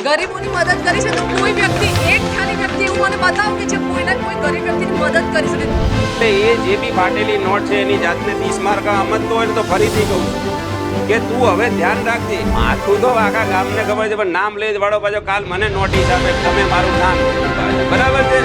ગરીબોની મદદ કરી છે તો કોઈ વ્યક્તિ એક ખાલી વ્યક્તિ એવું મને બતાવો કે જે કોઈના કોઈ ગરીબ વ્યક્તિની મદદ કરી શકે. એટલે એ જે બી ફાટેલી નોટ છે એની જાતને 30 માર્ક સમજતો હોય તો ફરીથી કહું કે તું હવે ધ્યાન રાખજે. માથું તો આખા ગામને ખબર છે પણ નામ લઈ જ વાળો પાછો કાલ મને નોટિસ આપે તમે મારું નામ બરાબર છે.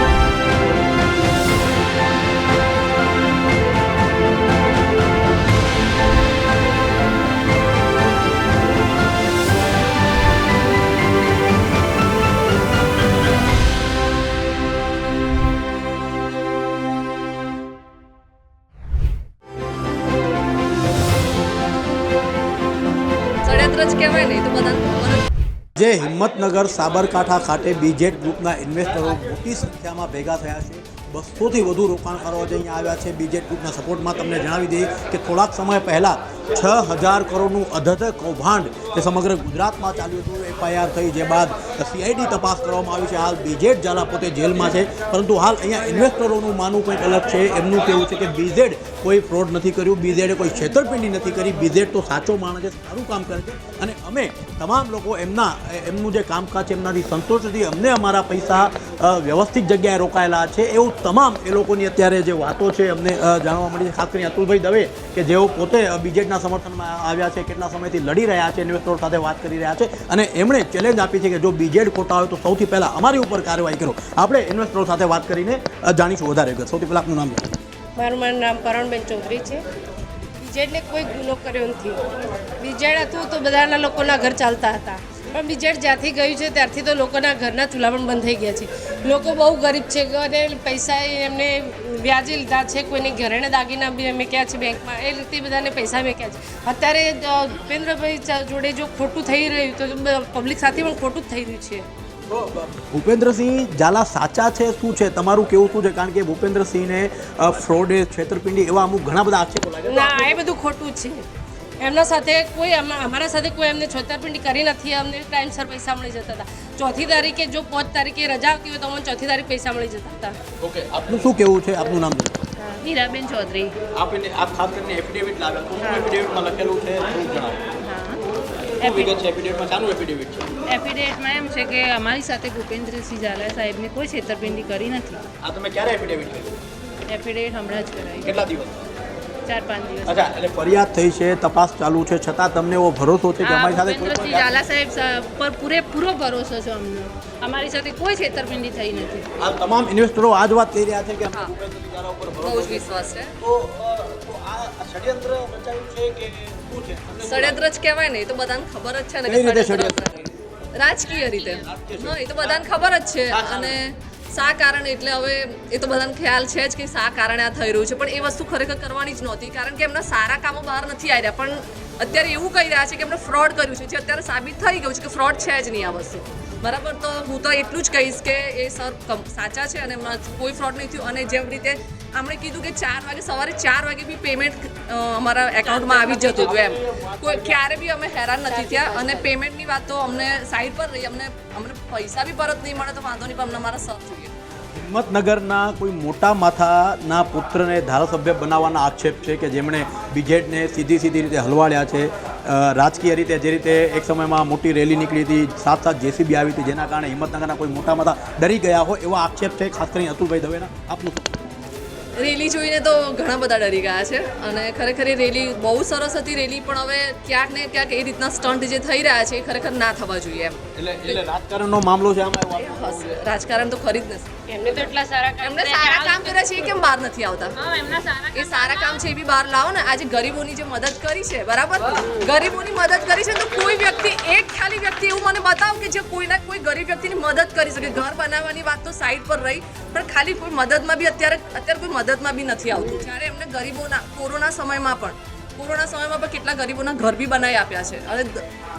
જે હિંમતનગર સાબરકાંઠા ખાતે બીજેડ ગ્રુપના ઇન્વેસ્ટરો મોટી સંખ્યામાં ભેગા થયા છે. 200થી વધુ રોકાણકારો આજે અહીંયા આવ્યા છે બીજેડ ગ્રુપના સપોર્ટમાં. તમને જણાવી દઈએ કે થોડાક સમય પહેલાં 6000 કરોડનું અધધ કૌભાંડ જે સમગ્ર ગુજરાતમાં ચાલ્યું હતું. એફઆઈઆર થઈ જે બાદ સીઆઈડી તપાસ કરવામાં આવી છે. હાલ બીજેડ ઝાલા પોતે જેલમાં છે, પરંતુ હાલ અહીંયા ઇન્વેસ્ટરોનું માનવું કંઈક અલગ છે. એમનું કહેવું છે કે બીજેડ કોઈ ફ્રોડ નથી કર્યું, બીજેડે કોઈ છેતરપિંડી નથી કરી. બીજેડ તો સાચો માણસ છે, સારું કામ કરે છે અને અમે તમામ લોકો એમનું જે કામકાજ છે એમનાથી સંતોષ નથી. અમને અમારા પૈસા વ્યવસ્થિત જગ્યાએ રોકાયેલા છે એવું તમામ એ લોકોની અત્યારે જે વાતો છે અમને જાણવા મળી છે. ખાસ કરીને અતુલભાઈ દવે કે જેઓ પોતે બીજેડના સમર્થનમાં આવ્યા છે, કેટલા સમયથી લડી રહ્યા છે, ઇન્વેસ્ટરો સાથે વાત કરી રહ્યા છે અને એમણે ચેલેન્જ આપી છે કે જો બીજેડ ખોટા હોય તો સૌથી પહેલાં અમારી ઉપર કાર્યવાહી કરો. આપણે ઇન્વેસ્ટરો સાથે વાત કરીને જાણીશું વધારે વિગત. સૌથી પહેલાં આપનું નામ જણાવો. મારું નામ કરણબેન ચૌધરી છે. બીજેડને કોઈ ગુનો કર્યો નથી. બીજેડ હતું તો બધાના લોકોના ઘર ચાલતા હતા, પણ બીજેડ જ્યાંથી ગયું છે ત્યારથી તો લોકોના ઘરના ચૂલા પણ બંધ થઈ ગયા છે. લોકો બહુ ગરીબ છે અને પૈસા એમને વ્યાજે લીધા છે. કોઈને ઘરેણા દાગીના બી મેક્યા છે બેંકમાં, એ રીતે બધાને પૈસા મેક્યા છે. અત્યારે ભૂપેન્દ્રભાઈ જોડે જો ખોટું થઈ રહ્યું તો પબ્લિક સાથે પણ ખોટું જ થઈ રહ્યું છે. ભૂપેન્દ્રસિંહ ઝાલા સાચા છે શું છે, તમારું કેવું શું છે? કારણ કે ભૂપેન્દ્રસિંહને ફ્રોડ, છેતરપિંડી એવા અમુક ઘણા બધા આક્ષેપો લાગે. ના, એ બધું ખોટું છે. એમના સાથે કોઈ અમારા સાથે કોઈ એમને છેતરપિંડી કરી નથી. અમને ટાઈમસર પૈસા મળી જતા હતા. 4th તારીખે જો 5th તારીખે રજા આવતી હોય તો અમને 4th તારીખે પૈસા મળી જતા હતા. ઓકે, આપનું શું કેવું છે? આપનું નામ હીરાબેન ચૌધરી. આપને આ ખાસ કરીને એફિડેવિટ લાવ્યા તો શું એફિડેવિટમાં લખેલું છે શું જણાવો? વિગત છે એફિડેવિટમાં? શાનું એફિડેવિટ છે? એફિડેવિટમાં એમ છે કે અમારી સાથે ભૂપેન્દ્રસિંહ ઝાલા સાહેબને કોઈ છેતરપિંડી કરી નથી. આ તમે ક્યારે એફિડેવિટ કર્યું? એફિડેવિટ હમણાં જ કરાવી. કેટલા દિવસ? 4-5 દિવસ. અચ્છા, એટલે ફરિયાદ થઈ છે, તપાસ ચાલુ છે, છતાં તમને એવો ભરોસો છે કે અમારી સાથે ભૂપેન્દ્રસિંહ ઝાલા સાહેબ પર પૂરેપૂરો ભરોસો છે અમને. અમારી સાથે કોઈ છેતરપિંડી થઈ નથી. આ તમામ ઇન્વેસ્ટરો આ જ વાત કહી રહ્યા છે કે અમને ભૂપેન્દ્રસિંહ ઝાલા ઉપર બહુ જ વિશ્વાસ છે. તો આ ષડયંત્ર રચાયું છે કે શું છે? ષડયંત્ર જ કહેવાય ને, એ તો બધાને ખબર જ છે ને કઈ રીતે કે રાજકીય રીતે. હા, એ તો બધાને ખબર જ છે. અને શા કારણે, એટલે હવે એ તો બધાને ખ્યાલ છે જ કે શા કારણે આ થઈ રહ્યું છે. પણ એ વસ્તુ ખરેખર કરવાની જ નહોતી, કારણ કે એમના સારા કામો બહાર નથી આવી રહ્યા. પણ અત્યારે એવું કહી રહ્યા છે કે એમણે ફ્રોડ કર્યું છે, જે અત્યારે સાબિત થઈ ગયું છે કે ફ્રોડ છે જ નહીં આ વસ્તુ. બરાબર, તો હું તો એટલું જ કહીશ કે એ સર સાચા છે અને એમાં કોઈ ફ્રોડ નહીં થયું. અને જેમ રીતે આપણે કીધું કે સવારે 4 વાગે બી પેમેન્ટ અમારા એકાઉન્ટમાં આવી જ જતું હતું. એમ કોઈ ક્યારે બી અમે હેરાન નથી થયા. અને પેમેન્ટની વાત તો અમને સાઈડ પર રહી, અમને પૈસા બી પરત નહીં મળે તો વાંધો નહીં, પણ અમને અમારા સર જોઈએ. હિંમતનગરના કોઈ મોટા માથાના પુત્રને ધારાસભ્ય બનાવવાના આક્ષેપ છે કે જેમણે બીજેડને સીધી રીતે હલવાડ્યા છે. રાજકીય રીતે જે રીતે એક સમયમાં મોટી રેલી નીકળી હતી, 7 જેસીબી આવી હતી, જેના કારણે હિંમતનગરના કોઈ મોટા માથા ડરી ગયા હોય એવા આક્ષેપ છે, ખાસ કરીને અતુલભાઈ દવેના. આપનું રેલી જોઈને તો ઘણા બધા ડરી ગયા છે. અને ખરેખર એ રેલી બહુ સરસ હતી રેલી, પણ હવે ક્યાંક ને ક્યાંક એ રીતના સ્ટન્ટ જે થઈ રહ્યા છે એ ખરેખર ના થવા જોઈએ. એમ એટલે રાજકારણનો મામલો છે આમાં. રાજકારણ તો ખરી જ નથી. એમને તો એટલા સારા કામ કર્યા છે, એ કેમ બહાર નથી આવતા? એ સારા કામ છે એ બી બહાર લાવો ને. આજે ગરીબોની જે મદદ કરી છે, બરાબર, ગરીબોની મદદ કરી છે તો કોઈ વ્યક્તિ એક ખાલી વ્યક્તિ એવું મને બતાવો કે જે કોઈના કોઈ ગરીબ વ્યક્તિની મદદ કરી શકે. ઘર બનાવવાની વાત તો સાઈડ પર રહી, પણ ખાલી કોઈ મદદમાં બી અત્યારે કોઈ મદદમાં બી નથી આવતું. જ્યારે એમને ગરીબોના કોરોના સમયમાં પણ કેટલા ગરીબોના ઘર બી બનાવી આપ્યા છે. અને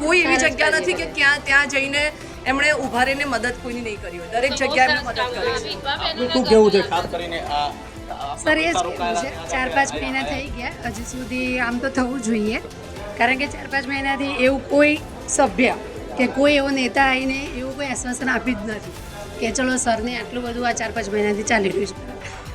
કોઈ એવી જગ્યા નથી કે ત્યાં જઈને એમણે ઊભા રહીને મદદ કોઈની નહીં કરી હોય. દરેક જગ્યાએ એમણે મદદ કરી છે. શું કેવું છે ખાસ કરીને આ? સર, એ જ કહેવું છે. 4-5 મહિના થઈ ગયા, હજી સુધી આમ તો થવું જોઈએ. કારણ કે 4-5 મહિનાથી એવું કોઈ સભ્ય કે કોઈ એવો નેતા આવીને એવું કોઈ આશ્વાસન આપી જ નથી કે ચલો સરને આટલું બધું આ 4-5 મહિનાથી ચાલી રહ્યું છે.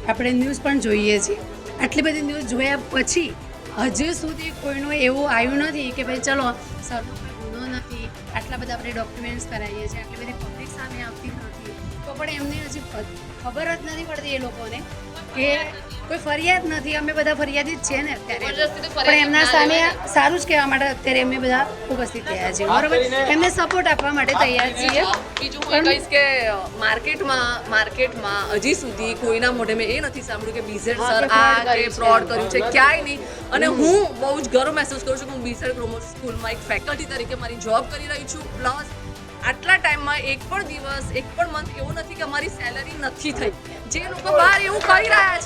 આપણે ન્યૂઝ પણ જોઈએ છીએ. આટલી બધી ન્યૂઝ જોયા પછી હજુ સુધી કોઈનું એવું આવ્યું નથી કે ભાઈ ચલો સરનો કોઈ ગુનો નથી, આટલા બધા આપણે ડોક્યુમેન્ટ્સ કરાવીએ છીએ, આટલી બધી પબ્લિક સામે આવતી નથી, તો પણ એમને હજી ખબર જ નથી પડતી એ લોકોને કે કોઈ ફરિયાદ નથી. અમે બધા ફરિયાદી જ છે ને અત્યારે, જબરજસ્તી તો પણ એમના ફરિયાદ સામે ના સારું જ કહેવા માટે અત્યારે અમે બધા ઉપસ્થિત થયા છીએ, બરોબર. એમને સપોર્ટ આપવા માટે તૈયાર છીએ. બીજું હું એ કહીશ કે માર્કેટમાં હજી સુધી કોઈના મોઢે મેં એ નથી સાંભળ્યું કે બીઝેડ સર આ કે ફ્રોડ કર્યું છે, ક્યાંય નહીં. અને હું બહુ જ ગર્વ મહેસૂસ કરું છું કે હું બીઝેડ ગ્રોમર સ્કૂલમાં એક ફેકલ્ટી તરીકે મારી જોબ કરી રહી છું. પ્લસ આટલા ટાઈમમાં એક પણ દિવસ એક પણ મંથ એવો નથી કે અમારી સેલરી નથી થઈ. જે લોકો બહાર એવું કહી રહ્યા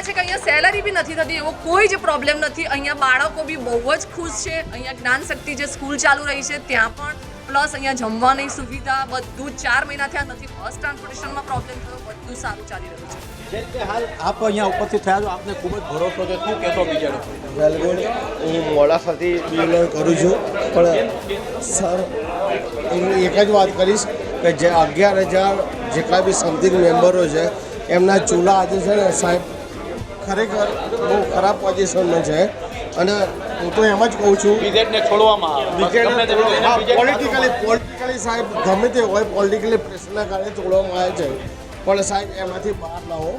છે કે અહીંયા સેલરી બી નથી થતી, એવો કોઈ જ પ્રોબ્લેમ નથી. અહીંયા બાળકો બી બહુ જ ખુશ છે. અહીંયા જ્ઞાન શક્તિ જે સ્કૂલ ચાલુ રહી છે ત્યાં પણ, પ્લસ અહીંયા જમવાની સુવિધા બધું જ 4 મહિના થયા નથી. બસ ટ્રાન્સપોર્ટેશનમાં પ્રોબ્લેમ થયો, બધું સારું ચાલી રહ્યું છે. જે રીતે હાલ આપ અહીંયા ઉપસ્થિત થયા છો, આપને ખૂબ જ ભરોસો છે, શું કહેશો બીજા? વેલગુડ, હું મોડાસાથી બિલોંગ કરું છું, પણ સર હું એક જ વાત કરીશ કે જે 11,000 જેટલા બી સમથિંગ મેમ્બરો છે એમના ચૂલા આજે છે ને સાહેબ ખરેખર બહુ ખરાબ પોઝિશનમાં છે. અને હું તો એમ જ કહું છું પોલિટિકલી સાહેબ ગમે તે હોય, પોલિટિકલી પ્રેશરના કારણે છોડવામાં આવે છે, પણ સાહેબ એમાંથી બહાર લાવો.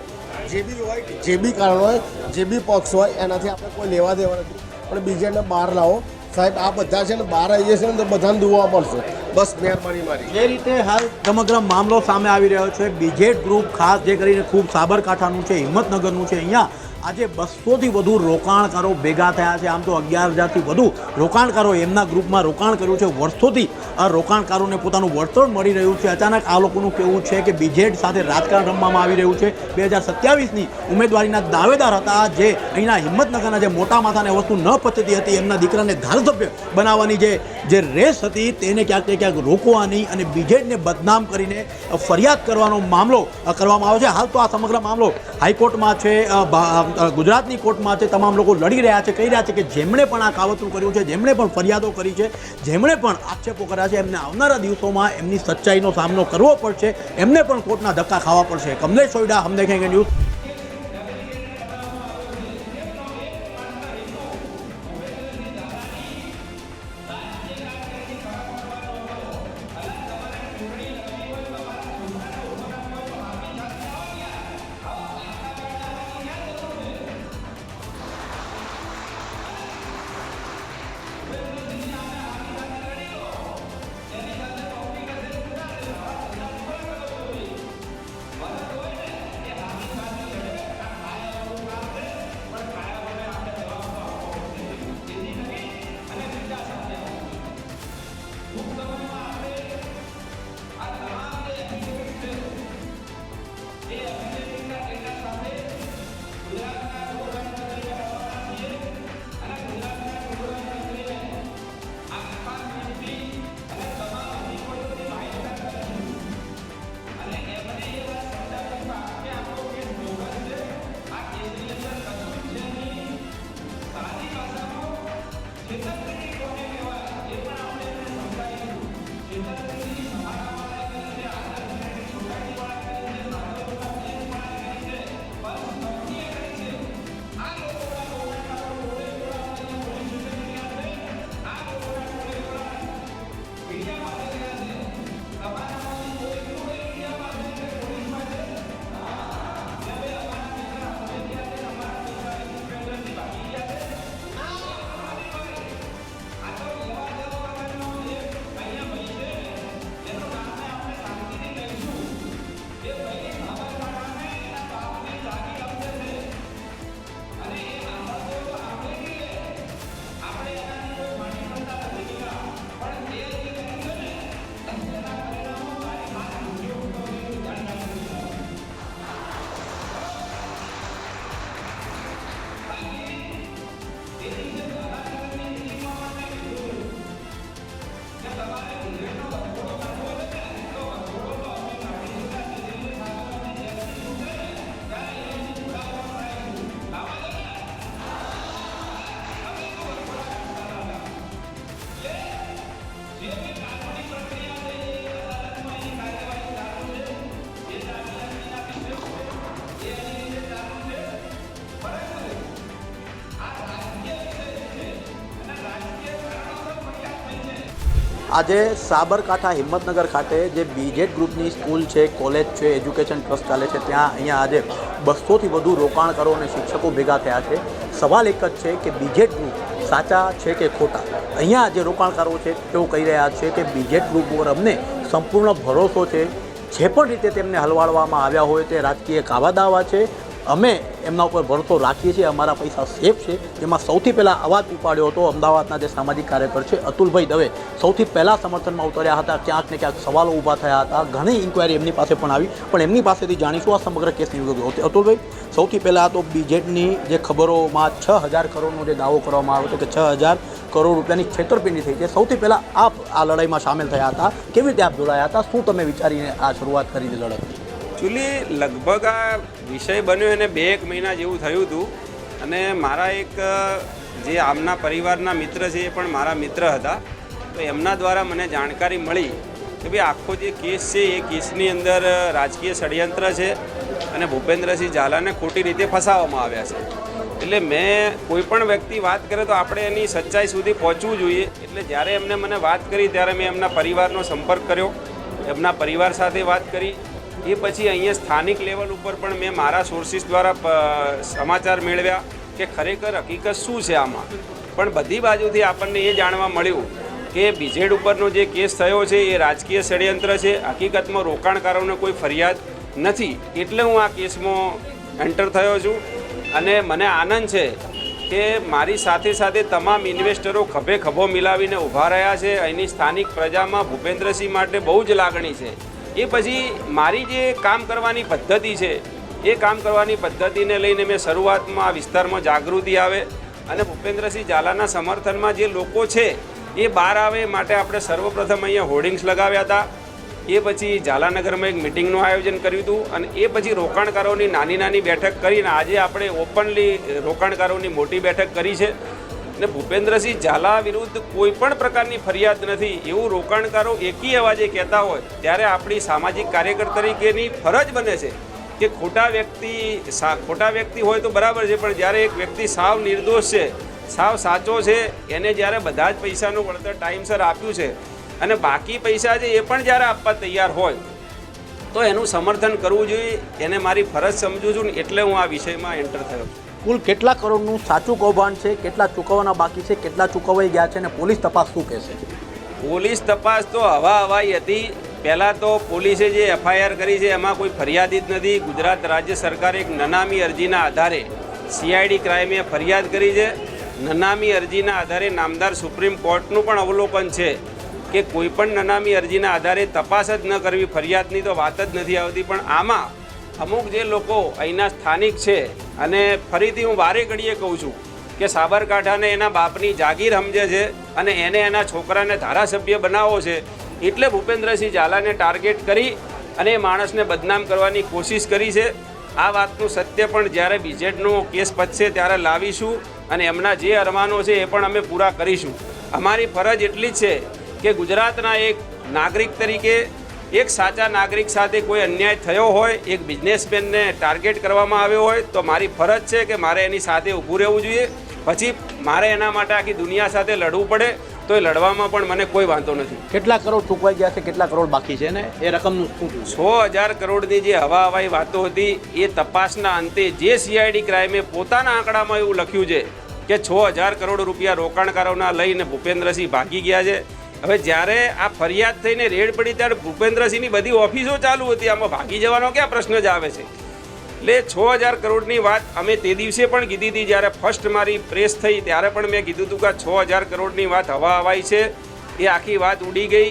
જે બી હોય, જે બી કારણ હોય, જે બી પક્ષ હોય, એનાથી આપણે કોઈ લેવા દેવા નથી, પણ બીજાને બહાર લાવો સાહેબ. આ બધા છે ને બહાર આવી જશે ને તો બધાને દુવા મળશે. બસ મહેરબાની મારી. જે રીતે હાલ સમગ્ર મામલો સામે આવી રહ્યો છે, બીજેડ ગ્રુપ ખાસ જે કરીને ખૂબ સાબરકાંઠાનું છે, હિંમતનગરનું છે, અહીંયા આજે 200થી વધુ રોકાણકારો ભેગા થયા છે. આમ તો 11,000થી વધુ રોકાણકારો એમના ગ્રુપમાં રોકાણ કર્યું છે. વર્ષોથી આ રોકાણકારોને પોતાનું વળતર મળી રહ્યું છે. અચાનક આ લોકોનું કહેવું છે કે બીજેડ સાથે રાજકારણ રમવામાં આવી રહ્યું છે. 2027ની ઉમેદવારીના દાવેદાર હતા, જે અહીંના હિંમતનગરના જે મોટા માથાને વસ્તુ ન પચતી હતી, એમના દીકરાને ધારાસભ્ય બનાવવાની જે રેસ હતી તેને ક્યાંક ને ક્યાંક રોકવાની અને બીજેડને બદનામ કરીને ફરિયાદ કરવાનો મામલો કરવામાં આવ્યો છે. હાલ તો આ સમગ્ર મામલો હાઈકોર્ટમાં છે, ગુજરાતની કોર્ટમાં છે. તમામ લોકો લડી રહ્યા છે, કહી રહ્યા છે કે જેમણે પણ આ કાવતરું કર્યું છે, જેમણે પણ ફરિયાદો કરી છે, જેમણે પણ આક્ષેપો કર્યા છે, એમને આવનારા દિવસોમાં એમની સચ્ચાઈનો સામનો કરવો પડશે, એમને પણ કોર્ટના ધક્કા ખાવા પડશે. કમલેશ સોયડા, હમ દેખેંગે ન્યૂઝ. આજે સાબરકાંઠા હિંમતનગર ખાતે જે બીજેડ ગ્રુપની સ્કૂલ છે, કોલેજ છે, એજ્યુકેશન ટ્રસ્ટ ચાલે છે, ત્યાં અહીંયા આજે 200થી વધુ રોકાણકારો અને શિક્ષકો ભેગા થયા છે. સવાલ એક જ છે કે બીજેડ ગ્રુપ સાચા છે કે ખોટા? અહીંયા જે રોકાણકારો છે તેઓ કહી રહ્યા છે કે બીજેડ ગ્રુપ પર અમને સંપૂર્ણ ભરોસો છે. જે પણ રીતે તેમને હલવાડવામાં આવ્યા હોય તે રાજકીય કાવા દાવા છે. અમે એમના ઉપર ભરોસો રાખીએ છીએ, અમારા પૈસા સેફ છે. જેમાં સૌથી પહેલાં અવાજ ઉપાડ્યો હતો અમદાવાદના જે સામાજિક કાર્યકર છે અતુલભાઈ દવે. સૌથી પહેલાં સમર્થનમાં ઉતર્યા હતા. ક્યાંક ને ક્યાંક સવાલો ઊભા થયા હતા. ઘણી ઇન્ક્વાયરી એમની પાસે પણ આવી, પણ એમની પાસેથી જાણીશું આ સમગ્ર કેસની વિગતો. અતુલભાઈ, સૌથી પહેલાં તો બીજેડની જે ખબરોમાં 6000 કરોડનો જે દાવો કરવામાં આવ્યો હતો કે 6000 કરોડ રૂપિયાની છેતરપિંડી થઈ છે, સૌથી પહેલાં આપ આ લડાઈમાં સામેલ થયા હતા. કેવી રીતે આપ જોડાયા હતા? શું તમે વિચારીને આ શરૂઆત કરી હતી લડત? એકચ્યુઅલી લગભગ આ વિષય બન્યો એને 2-1 મહિના જેવું થયું હતું. અને મારા એક જે આમના પરિવારના મિત્ર છે એ પણ મારા મિત્ર હતા. તો એમના દ્વારા મને જાણકારી મળી કે ભાઈ આખો જે કેસ છે એ કેસની અંદર રાજકીય ષડયંત્ર છે અને ભૂપેન્દ્રસિંહ ઝાલાને ખોટી રીતે ફસાવવામાં આવ્યા છે. એટલે મેં કોઈ પણ વ્યક્તિ વાત કરે તો આપણે એની સચ્ચાઈ સુધી પહોંચવું જોઈએ. એટલે જ્યારે એમને મને વાત કરી ત્યારે મેં એમના પરિવારનો સંપર્ક કર્યો, એમના પરિવાર સાથે વાત કરી. એ પછી અહીંયા સ્થાનિક લેવલ ઉપર પણ મેં મારા સોર્સિસ દ્વારા સમાચાર મેળવ્યા કે ખરેખર હકીકત શું છે આમાં. પણ બધી બાજુથી આપણને એ જાણવા મળ્યું કે બીજેડ ઉપરનો જે કેસ થયો છે એ રાજકીય ષડયંત્ર છે. હકીકતમાં રોકાણકારોને કોઈ ફરિયાદ નથી. એટલે હું આ કેસમાં એન્ટર થયો છું. અને મને આનંદ છે કે મારી સાથે સાથે તમામ ઇન્વેસ્ટરો ખભે ખભો મિલાવીને ઊભા રહ્યા છે. અહીંની સ્થાનિક પ્રજામાં ભૂપેન્દ્રસિંહ માટે બહુ જ લાગણી છે. એ પછી મારી જે કામ કરવાની પદ્ધતિ છે એ કામ કરવાની પદ્ધતિને લઈને મેં શરૂઆતમાં આ વિસ્તારમાં જાગૃતિ આવે અને ભૂપેન્દ્રસિંહ ઝાલાના સમર્થનમાં જે લોકો છે એ બહાર આવે માટે આપણે સર્વપ્રથમ અહીંયા હોર્ડિંગ્સ લગાવ્યા હતા. એ પછી ઝાલાનગરમાં એક મિટિંગનું આયોજન કર્યું હતું અને એ પછી રોકાણકારોની નાની બેઠક કરીને આજે આપણે ઓપનલી રોકાણકારોની મોટી બેઠક કરી છે. ને ભૂપેન્દ્રસિંહ ઝાલા વિરુદ્ધ કોઈ પણ પ્રકારની ફરિયાદ નથી એવું રોકાણકારો એકી અવાજે કહેતા હોય ત્યારે આપણી સામાજિક કાર્યકર તરીકેની ફરજ બને છે કે ખોટા વ્યક્તિ હોય તો બરાબર છે, પણ જ્યારે એક વ્યક્તિ સાવ નિર્દોષ છે, સાવ સાચો છે, એને જ્યારે બધા જ પૈસાનું વળતર ટાઈમસર આપ્યું છે અને બાકી પૈસા છે એ પણ જ્યારે આપવા તૈયાર હોય તો એનું સમર્થન કરવું જોઈએ. એને મારી ફરજ સમજું છું ને એટલે હું આ વિષયમાં એન્ટર થયો છું. કુલ કેટલા કરોડનું સાચું કૌભાંડ છે, કેટલા ચૂકવવાના બાકી છે, કેટલા ચૂકવાઈ ગયા છે અને પોલીસ તપાસ શું કહેશે? પોલીસ તપાસ તો હવાઈ હતી. પહેલાં તો પોલીસે જે FIR કરી છે એમાં કોઈ ફરિયાદી જ નથી. ગુજરાત રાજ્ય સરકારે એક નનામી અરજીના આધારે CID ક્રાઇમે ફરિયાદ કરી છે. નનામી અરજીના આધારે નામદાર સુપ્રીમ કોર્ટનું પણ અવલોકન છે કે કોઈ પણ નનામી અરજીના આધારે તપાસ જ ન કરવી, ફરિયાદની તો વાત જ નથી આવતી. પણ આમાં અમુક જે લોકો અહીંના સ્થાનિક છે અને ફરીથી હું વારે ઘડીએ કહું છું કે સાબરકાંઠાને એના બાપની જાગીર સમજે છે અને એને એના છોકરાને ધારાસભ્ય બનાવવો છે એટલે ભૂપેન્દ્રસિંહ ઝાલાને ટાર્ગેટ કરી અને એ માણસને બદનામ કરવાની કોશિશ કરી છે. આ વાતનું સત્ય પણ જ્યારે બીજેડનો કેસ પતશે ત્યારે લાવીશું અને એમના જે અરમાનો છે એ પણ અમે પૂરા કરીશું. અમારી ફરજ એટલી જ છે કે ગુજરાતના એક નાગરિક તરીકે એક સાચા નાગરિક સાથે કોઈ અન્યાય થયો હોય, એક બિઝનેસમેનને ટાર્ગેટ કરવામાં આવ્યો હોય તો મારી ફરજ છે કે મારે એની સાથે ઊભું રહેવું જોઈએ. પછી મારે એના માટે આખી દુનિયા સાથે લડવું પડે તો એ લડવામાં પણ મને કોઈ વાંધો નથી. કેટલા કરોડ ચૂકવાઈ ગયા છે, કેટલા કરોડ બાકી છે ને એ રકમનું શું? 6000 કરોડની જે હવાઈ વાતો હતી એ તપાસના અંતે જે CID ક્રાઇમે પોતાના આંકડામાં એવું લખ્યું છે કે 6000 કરોડ રૂપિયા રોકાણકારોના લઈને ભૂપેન્દ્રસિંહ ભાગી ગયા છે. હવે જ્યારે આ ફરિયાદ થઈને રેડ પડી ત્યારે ભૂપેન્દ્રસિંહની બધી ઓફિસો ચાલુ હતી. આમાં ભાગી જવાનો ક્યાં પ્રશ્ન જ આવે છે? એટલે 6000 કરોડની વાત અમે તે દિવસે પણ કીધી હતી. જ્યારે ફર્સ્ટ મારી પ્રેસ થઈ ત્યારે પણ મેં કીધું હતું કે 6000 કરોડની વાત હવાઈ છે. એ આખી વાત ઉડી ગઈ.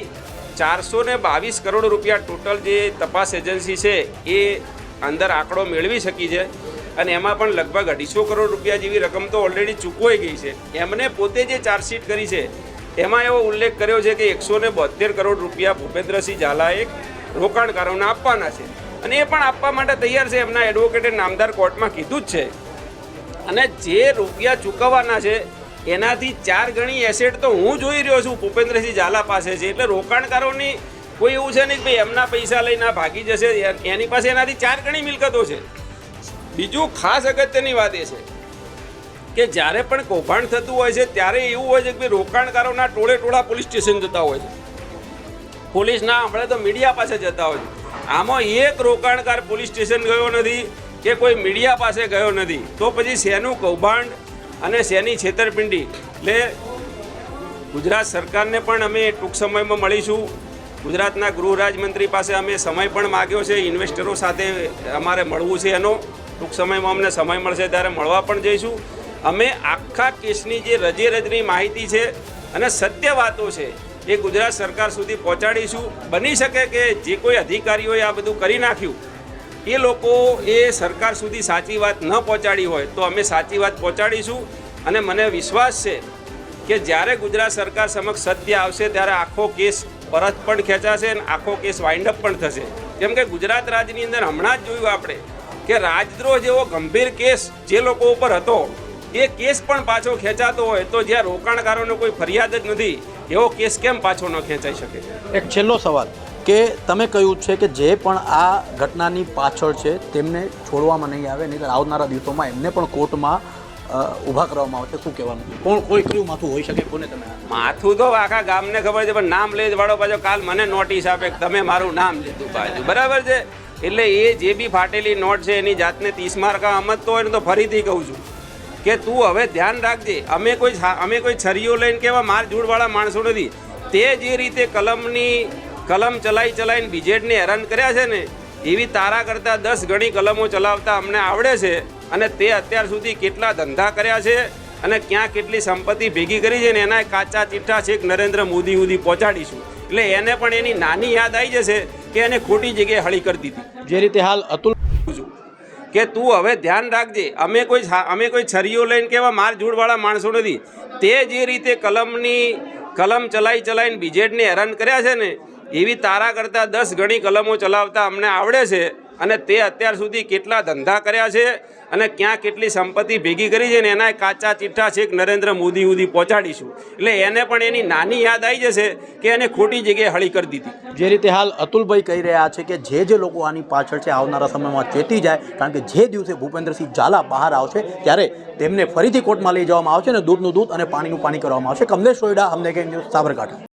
422 કરોડ રૂપિયા ટોટલ જે તપાસ એજન્સી છે એ અંદર આંકડો મેળવી શકી છે અને એમાં પણ લગભગ 250 કરોડ રૂપિયા જેવી રકમ તો ઓલરેડી ચૂકવાઈ ગઈ છે. એમને પોતે જે ચાર્જશીટ કરી છે એમાં એવો ઉલ્લેખ કર્યો છે કે 172 કરોડ રૂપિયા ભૂપેન્દ્રસિંહ ઝાલાએ રોકાણકારોને આપવાના છે અને એ પણ આપવા માટે તૈયાર છે. એમના એડવોકેટે નામદાર કોર્ટમાં કીધું જ છે. અને જે રૂપિયા ચૂકવવાના છે એનાથી 4 ગણી એસેટ તો હું જોઈ રહ્યો છું ભૂપેન્દ્રસિંહ ઝાલા પાસે છે. એટલે રોકાણકારોની કોઈ એવું છે નહીં કે ભાઈ એમના પૈસા લઈને ભાગી જશે. એની પાસે એનાથી 4 ગણી મિલકતો છે. બીજું ખાસ અગત્યની વાત એ છે કે જ્યારે પણ કૌભાંડ થતું હોય છે ત્યારે એવું હોય છે કે રોકાણકારોના ટોળે ટોળા પોલીસ સ્ટેશન જતા હોય છે પોલીસ ના સાંભળે તો મીડિયા પાસે જતા હોય છે. આમાં એક રોકાણકાર પોલીસ સ્ટેશન ગયો નથી કે કોઈ મીડિયા પાસે ગયો નથી, તો પછી શેનું કૌભાંડ અને શેની છેતરપિંડી. એટલે ગુજરાત સરકારને પણ અમે ટૂંક સમયમાં મળીશું. ગુજરાતના ગૃહ રાજ્યમંત્રી પાસે અમે સમય પણ માગ્યો છે, ઇન્વેસ્ટરો સાથે અમારે મળવું છે, એનો ટૂંક સમયમાં અમને સમય મળશે ત્યારે મળવા પણ જઈશું. અમે આખા કેસની જે રજે રજની માહિતી છે અને સત્ય વાતો છે એ ગુજરાત સરકાર સુધી પહોંચાડીશું. બની શકે કે જે કોઈ અધિકારીઓએ આ બધું કરી નાખ્યું એ લોકો એ સરકાર સુધી સાચી વાત ન પહોંચાડી હોય તો અમે સાચી વાત પહોંચાડીશું. અને મને વિશ્વાસ છે કે જ્યારે ગુજરાત સરકાર સમક્ષ સત્ય આવશે ત્યારે આખો કેસ પરત પણ ખેંચાશે અને આખો કેસ વાઇન્ડ અપ પણ થશે. કેમ કે ગુજરાત રાજ્યની અંદર હમણાં જ જોયું આપણે કે રાજદ્રોહ જેવો ગંભીર કેસ જે લોકો ઉપર હતો એ કેસ પણ પાછો ખેંચાતો હોય તો જ્યાં રોકાણકારોને કોઈ ફરિયાદ જ નથી એવો કેસ કેમ પાછો ન ખેંચાઈ શકે? એક છેલ્લો સવાલ કે તમે કહ્યું છે કે જે પણ આ ઘટનાની પાછળ છે તેમને છોડવામાં નહીં આવે, નહીં આવનારા દિવસોમાં એમને પણ કોર્ટમાં ઊભા કરવામાં આવશે. શું કહેવાનું? કોઈ કયું માથું હોઈ શકે? કોને તમે માથું તો આખા ગામને ખબર છે, પણ નામ લઈ વાળો પાછો કાલ મને નોટિસ આપે કે તમે મારું નામ લીધું પાછું, બરાબર છે? એટલે એ જે બી ફાટેલી નોટ છે એની જાતને 30 માર્કા સમજતો હોય ને તો ફરીથી કહું છું કે તું હવે ધ્યાન રાખજે. અમે કોઈ છરીઓ લઈને કેવા માર જૂડવાળા માણસો નથી. તે જે રીતે કલમ ચલાવીને બીજેડને હેરાન કર્યા છે ને એવી તારા કરતાં 10 ગણી કલમો ચલાવતા અમને આવડે છે. અને તે અત્યાર સુધી કેટલા ધંધા કર્યા છે અને ક્યાં કેટલી સંપત્તિ ભેગી કરી છે ને એના કાચા ચિઠ્ઠા છેક નરેન્દ્ર મોદી સુધી પહોંચાડીશું. એટલે એને પણ એની નાની યાદ આવી જશે કે એને ખોટી જગ્યાએ હળી કરી દીધી. જે રીતે હાલ અતુલ કે તું હવે ધ્યાન રાખજે. અમે કોઈ છરીઓ લઈને કેવા માર જૂડવાળા માણસો નથી. તે જે રીતે કલમ ચલાવીને બીજેડને હેરાન કર્યા છે ને એવી તારા કરતાં 10 ગણી કલમો ચલાવતા અમને આવડે છે. અને તે અત્યાર સુધી કેટલા ધંધા કર્યા છે અને ક્યાં કેટલી સંપત્તિ ભેગી કરી છે ને એના કાચા ચિઠ્ઠા છેક નરેન્દ્ર મોદી સુધી પહોંચાડીશું. એટલે એને પણ એની નાની યાદ આવી જશે કે એને ખોટી જગ્યાએ હળી કરી દીધી. જે રીતે હાલ અતુલભાઈ કહી રહ્યા છે કે જે લોકો આની પાછળ છે આવનારા સમયમાં ચેતી જાય, કારણ કે જે દિવસે ભૂપેન્દ્રસિંહ ઝાલા બહાર આવશે ત્યારે તેમને ફરીથી કોર્ટમાં લઈ જવામાં આવશે અને દૂધનું દૂધ અને પાણીનું પાણી કરવામાં આવશે. કમલેશ રોયડા, અમદાવાદ ન્યૂઝ, સાબરકાંઠા.